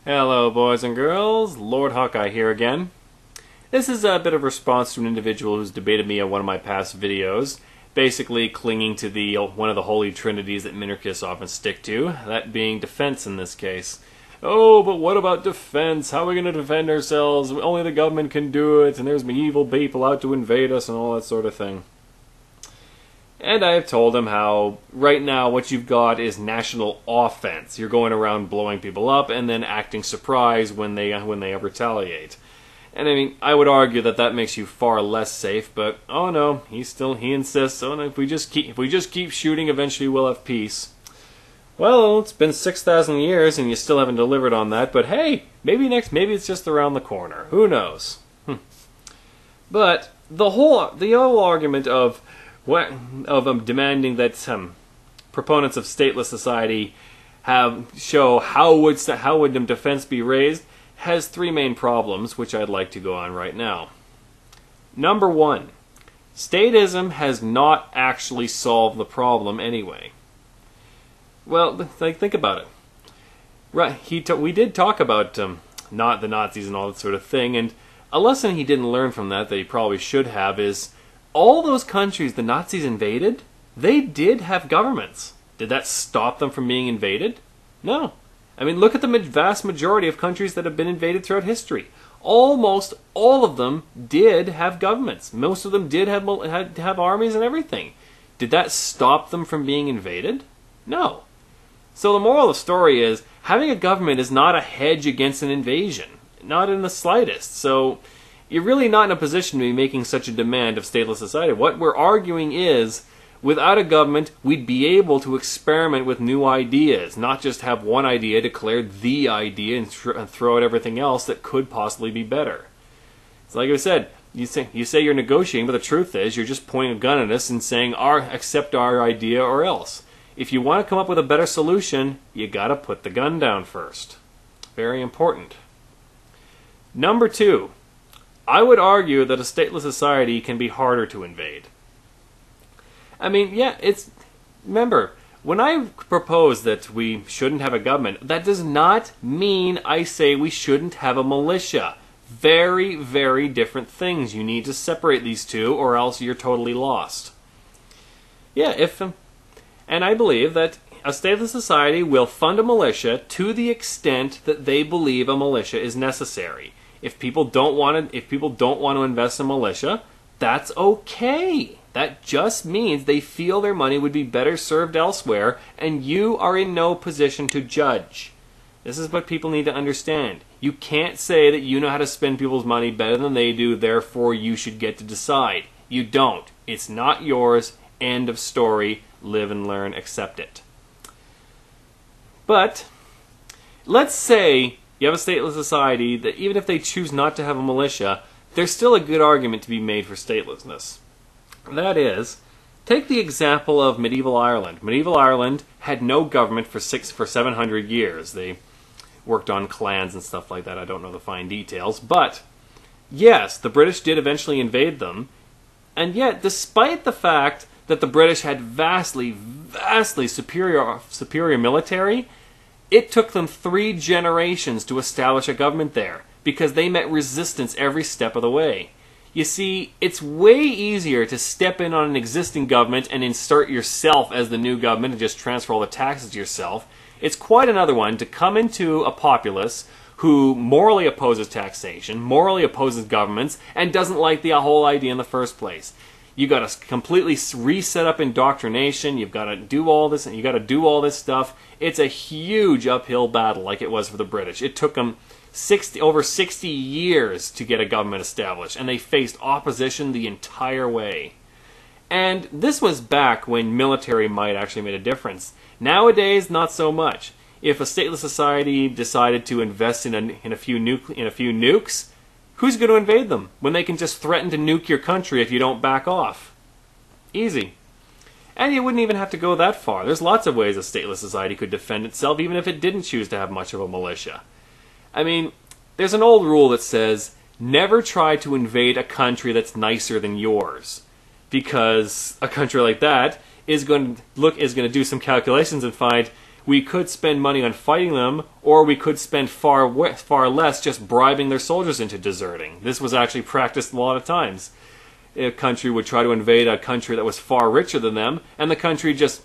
Hello boys and girls, Lord Hawkeye here again. This is a bit of a response to an individual who's debated me on one of my past videos, basically clinging to one of the holy trinities that minarchists often stick to, that being defense in this case. Oh, but what about defense? How are we going to defend ourselves? Only the government can do it, and there's evil people out to invade us and all that sort of thing. And I have told him how, right now, what you've got is national offense. You're going around blowing people up and then acting surprised when they retaliate. And I mean, I would argue that that makes you far less safe, but oh no, he insists. Oh, if we just keep shooting, eventually we'll have peace. Well, it's been 6,000 years and you still haven't delivered on that. But hey, maybe it's just around the corner. Who knows? But the whole argument of demanding that proponents of stateless society show how would defense be raised has three main problems, which I'd like to go on right now. Number one, statism has not actually solved the problem anyway. Well, think about it. Right, we did talk about not the Nazis and all that sort of thing, and a lesson he didn't learn from that he probably should have is all those countries the Nazis invaded, they did have governments. Did that stop them from being invaded? No. I mean, look at the vast majority of countries that have been invaded throughout history. Almost all of them did have governments. Most of them did have armies and everything. Did that stop them from being invaded? No. So the moral of the story is, having a government is not a hedge against an invasion. Not in the slightest. So you're really not in a position to be making such a demand of stateless society. What we're arguing is, without a government, we'd be able to experiment with new ideas, not just have one idea declared the idea and throw out everything else that could possibly be better. It's like I said, you say you're negotiating, but the truth is you're just pointing a gun at us and saying, accept our idea or else. If you want to come up with a better solution, you gotta put the gun down first. Very important. Number two, I would argue that a stateless society can be harder to invade. I mean, yeah, remember, when I propose that we shouldn't have a government, that does not mean I say we shouldn't have a militia. Very, very different things. You need to separate these two, or else you're totally lost. Yeah, and I believe that a stateless society will fund a militia to the extent that they believe a militia is necessary. If people don't want to invest in militia, that's okay. That just means they feel their money would be better served elsewhere, and you are in no position to judge. This is what people need to understand. You can't say that you know how to spend people's money better than they do, therefore you should get to decide. You don't. It's not yours. End of story. Live and learn. Accept it. But let's say you have a stateless society that even if they choose not to have a militia, there's still a good argument to be made for statelessness. That is, take the example of medieval Ireland. Medieval Ireland had no government for 700 years. They worked on clans and stuff like that. I don't know the fine details. But, yes, the British did eventually invade them. And yet, despite the fact that the British had vastly superior military, it took them 3 generations to establish a government there, because they met resistance every step of the way. You see, it's way easier to step in on an existing government and insert yourself as the new government and just transfer all the taxes to yourself. It's quite another one to come into a populace who morally opposes taxation, morally opposes governments, and doesn't like the whole idea in the first place. You've got to completely reset up indoctrination. You've got to do all this, and you've got to do all this stuff. It's a huge uphill battle, like it was for the British. It took them over 60 years to get a government established, and they faced opposition the entire way. And this was back when military might actually made a difference. Nowadays, not so much. If a stateless society decided to invest in a few nukes, who's going to invade them when they can just threaten to nuke your country if you don't back off? Easy. And you wouldn't even have to go that far. There's lots of ways a stateless society could defend itself, even if it didn't choose to have much of a militia. I mean, there's an old rule that says, never try to invade a country that's nicer than yours. Because a country like that is going to do some calculations and find, we could spend money on fighting them, or we could spend far less just bribing their soldiers into deserting. This was actually practiced a lot of times. A country would try to invade a country that was far richer than them, and the country just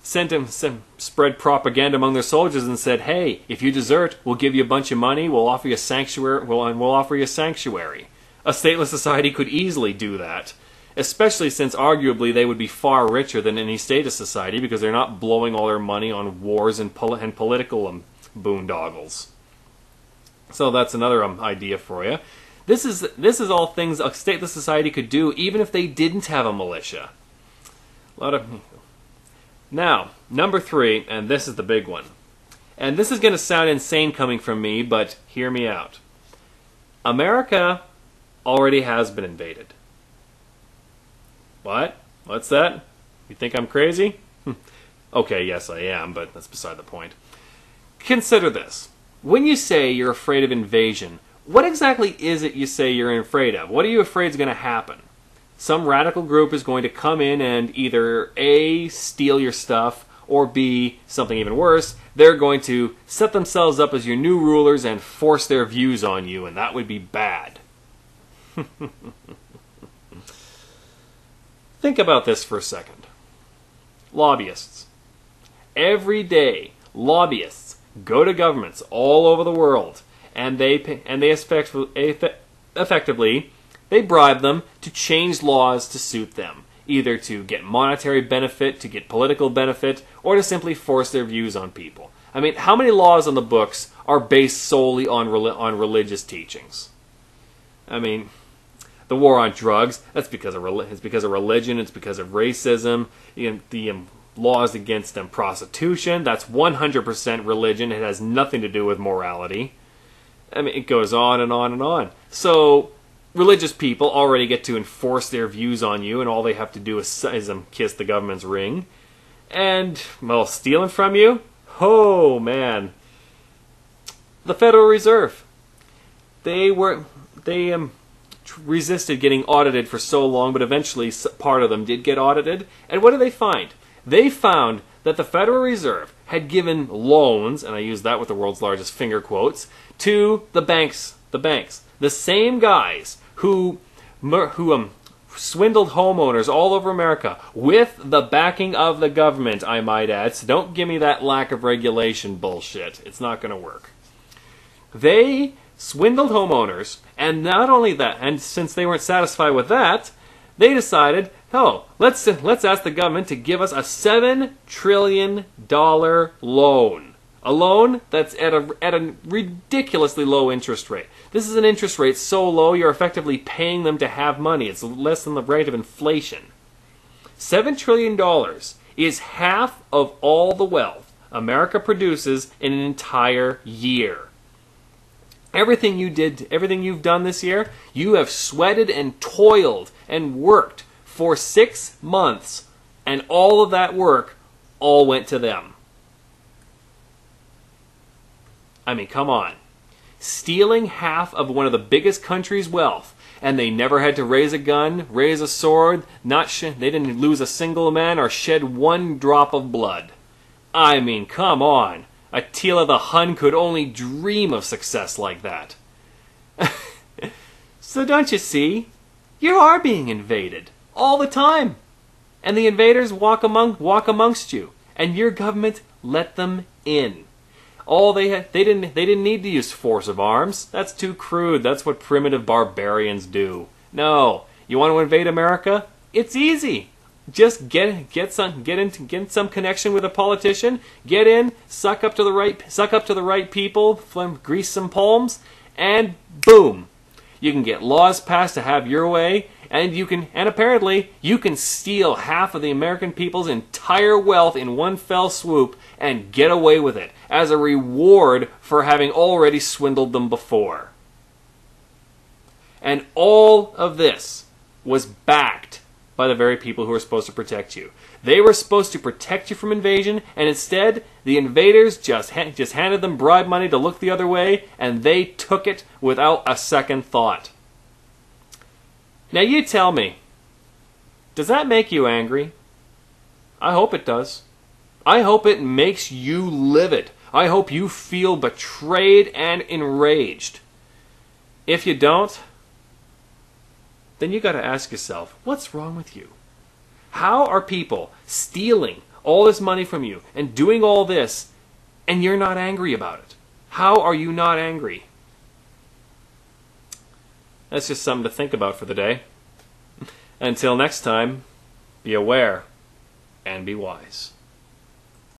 spread propaganda among their soldiers and said, "Hey, if you desert, we'll give you a bunch of money. We'll offer you a sanctuary. We'll offer you a sanctuary." A stateless society could easily do that, especially since arguably they would be far richer than any statist society because they're not blowing all their money on wars and political boondoggles. So that's another idea for you. This is all things a stateless society could do, even if they didn't have a militia. Now, number 3, and this is the big one. And this is going to sound insane coming from me, but hear me out. America already has been invaded. What? What's that? You think I'm crazy? Okay, yes I am, but that's beside the point. Consider this. When you say you're afraid of invasion, what exactly is it you say you're afraid of? What are you afraid is going to happen? Some radical group is going to come in and either A, steal your stuff, or B, something even worse, they're going to set themselves up as your new rulers and force their views on you, and that would be bad. Think about this for a second. Lobbyists. Every day, lobbyists go to governments all over the world, and they effectively they bribe them to change laws to suit them, either to get monetary benefit, to get political benefit, or to simply force their views on people. I mean, how many laws on the books are based solely on religious teachings? I mean, the war on drugs, that's because of religion, it's because of racism, the laws against prostitution, that's 100% religion, it has nothing to do with morality. I mean, it goes on and on and on. So, religious people already get to enforce their views on you, and all they have to do is kiss the government's ring. And, well, stealing from you? Oh, man. The Federal Reserve. They resisted getting audited for so long, but eventually part of them did get audited. And what did they find? They found that the Federal Reserve had given loans, and I use that with the world's largest finger quotes, to the banks. The same guys who swindled homeowners all over America with the backing of the government, I might add. So don't give me that lack of regulation bullshit. It's not going to work. They swindled homeowners, and not only that, and since they weren't satisfied with that, they decided, oh, let's ask the government to give us a $7 trillion loan. A loan that's at a ridiculously low interest rate. This is an interest rate so low you're effectively paying them to have money. It's less than the rate of inflation. $7 trillion is half of all the wealth America produces in an entire year. Everything you've done this year, you have sweated and toiled and worked for 6 months, and all of that work all went to them. I mean, come on. Stealing half of one of the biggest countries' wealth, and they never had to raise a gun, raise a sword, they didn't lose a single man or shed one drop of blood. I mean, come on. Attila the Hun could only dream of success like that. So don't you see? You are being invaded all the time. And the invaders walk amongst you, and your government let them in. They didn't need to use force of arms. That's too crude. That's what primitive barbarians do. No, you want to invade America? It's easy. Just get some connection with a politician. Get in, suck up to the right people, grease some palms, and boom, you can get laws passed to have your way. And apparently you can steal half of the American people's entire wealth in one fell swoop and get away with it as a reward for having already swindled them before. And all of this was backed by the very people who were supposed to protect you. They were supposed to protect you from invasion, and instead the invaders just handed them bribe money to look the other way, and they took it without a second thought. Now you tell me, does that make you angry? I hope it does. I hope it makes you livid. I hope you feel betrayed and enraged. If you don't, then you got to ask yourself, what's wrong with you? How are people stealing all this money from you and doing all this and you're not angry about it? How are you not angry? That's just something to think about for the day. Until next time, be aware and be wise.